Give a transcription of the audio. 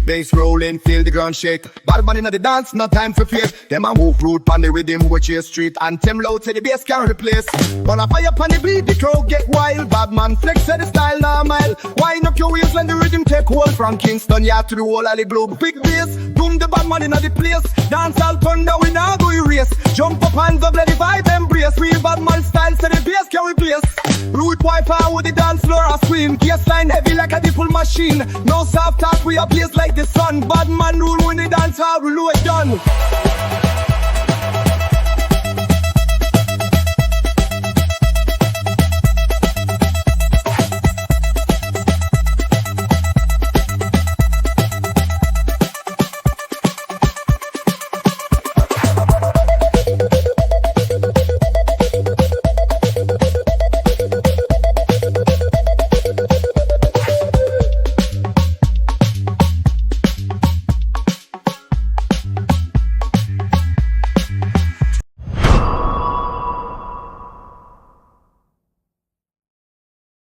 Bass rolling, feel the ground shake. Badman inna the dance, no time for fear. Them a move rude pon the rhythm, which is street. Anthem loud to the bass can't replace. Run a fire pon the beat, the crowd get wild. Badman flex to the style now mile. Wind up your waist when the rhythm take hold. From Kingston, yeah, to the whole of the globe. Big bass, boom the Badman inna the place. Dance all thunder, we now go erase. Jump up hands up, let the vibe embrace. Real Badman style, so the bass can replace. Root wiper with the dance floor a swing. Case line heavy like a dipple machine. No soft talk, we are blaze like the sun. Badman rule when the dance hall, we know it done.